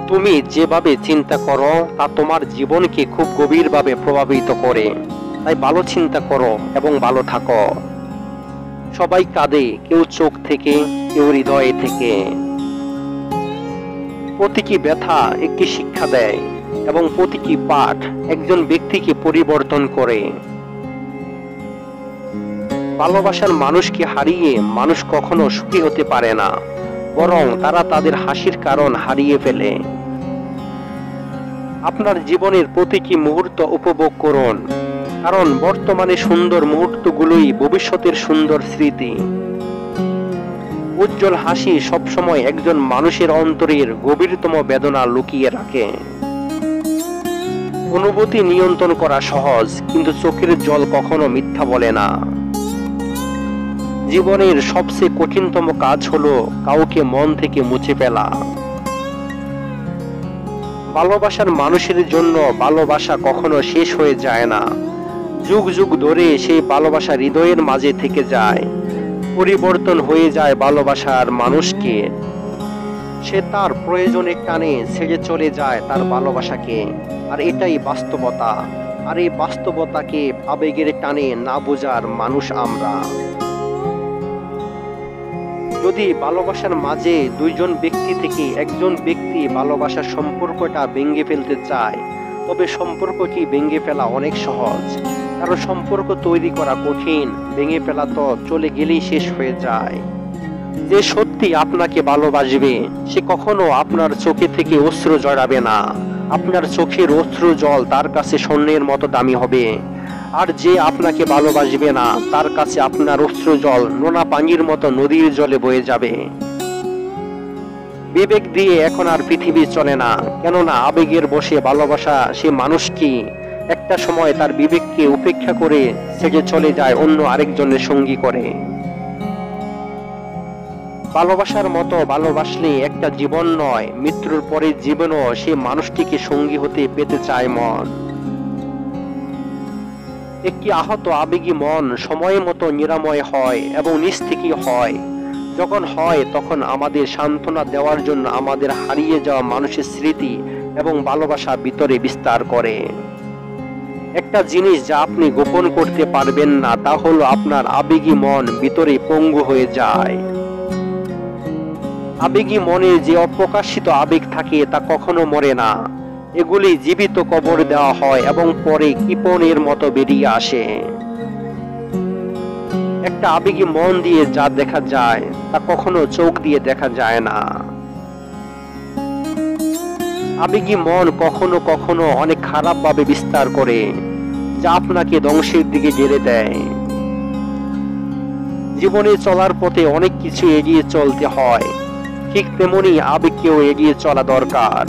তুমি যেভাবে চিন্তা করো তা তোমার জীবনকে খুব গভীরভাবে প্রভাবিত করে। তাই ভালো চিন্তা করো এবং ভালো থাকো। সবাই কাঁদে, কেউ চোখ থেকে, কেউ হৃদয়ে থেকে। প্রতিটি ব্যথা একটি শিক্ষা দেয় এবং প্রতিটি পাঠ একজন ব্যক্তিকে পরিবর্তন করে। ভালোবাসার মানুষকে হারিয়ে মানুষ কখনো সুখী হতে পারে না, বরং তারা তাদের হাসির কারণ হারিয়ে ফেলে। আপনার জীবনের প্রতিটি মুহূর্ত উপভোগ করুন, কারণ বর্তমানে সুন্দর মুহূর্তগুলোই ভবিষ্যতের সুন্দর স্মৃতি। উজ্জ্বল হাসি সবসময় একজন মানুষের অন্তরের গভীরতম বেদনা লুকিয়ে রাখে। অনুভূতি নিয়ন্ত্রণ করা সহজ, কিন্তু চোখের জল কখনো মিথ্যা বলে না। জীবনের সবচেয়ে কঠিনতম কাজ হলো কাউকে মন থেকে মুছে ফেলা। ভালোবাসার মানুষের জন্য ভালোবাসা কখনো শেষ হয়ে যায় না। যুগ যুগ ধরে সেই ভালোবাসা হৃদয়ের মাঝে থেকে যায়। পরিবর্তন হয়ে যায় ভালোবাসার মানুষকে। সে তার প্রয়োজনের টানে ছেড়ে চলে যায় তার ভালোবাসাকে। আর এটাই বাস্তবতা। আর এই বাস্তবতাকে আবেগের টানে না বোঝার মানুষ আমরা। যদি ভালোবাসার মাঝে দুইজন ব্যক্তি থেকে একজন ব্যক্তি ভালোবাসার সম্পর্কটা ভেঙে ফেলতে চায়, তবে সম্পর্কটি ভেঙে ফেলা অনেক সহজ। কারণ সম্পর্ক তৈরি করা কঠিন, ভেঙে ফেলা তো চলে গেলেই শেষ হয়ে যায়। যে সত্যি আপনাকে ভালোবাসবে সে কখনো আপনার চোখে থেকে অশ্রু জড়াবে না। আপনার চোখের অশ্রু জল তার কাছে স্বর্ণের মতো দামি হবে। আর যে আপনাকে ভালোবাসবে না তার কাছে আপনার অশ্রু জল নোনা পানির মতো নদীর জলে বয়ে যাবে। বিবেক দিয়ে এখন আর পৃথিবী চলে না, কেননা আবেগের বশে ভালোবাসা সে মানুষটি একটা সময় তার বিবেককে উপেক্ষা করে ছেড়ে চলে যায় অন্য আরেকজনের সঙ্গী করে। ভালোবাসার মতো ভালোবাসলে একটা জীবন নয়, মৃত্যুর পরের জীবনও সে মানুষটিকে সঙ্গী হতে পেতে চায় মন। একটি আহত আবেগী মন সময় মতো নিরাময় হয় এবং নিস্তেকী হয়। যখন হয় তখন আমাদের সান্ত্বনা দেওয়ার জন্য আমাদের হারিয়ে যাওয়া মানুষের স্মৃতি এবং ভালোবাসা ভিতরে বিস্তার করে। একটা জিনিস যা আপনি গোপন করতে পারবেন না তা হলো আপনার আবেগী মন ভিতরে পঙ্গু হয়ে যায়। আবেগী মনে যে অপ্রকাশিত আবেগ থাকে তা কখনো মরে না। এগুলি জীবিত কবর দেওয়া হয় এবং পরে কৃপণের মতো বেরিয়ে আসে। একটা আবেগী মন দিয়ে যা দেখা যায় তা কখনো চোখ দিয়ে দেখা যায় না। আবেগী মন কখনো কখনো অনেক খারাপ ভাবে বিস্তার করে, যা আপনাকে ধ্বংসের দিকে ঠেলে দেয়। জীবনে চলার পথে অনেক কিছু এগিয়ে চলতে হয়, ঠিক তেমনি আবেগকেও এগিয়ে চলা দরকার।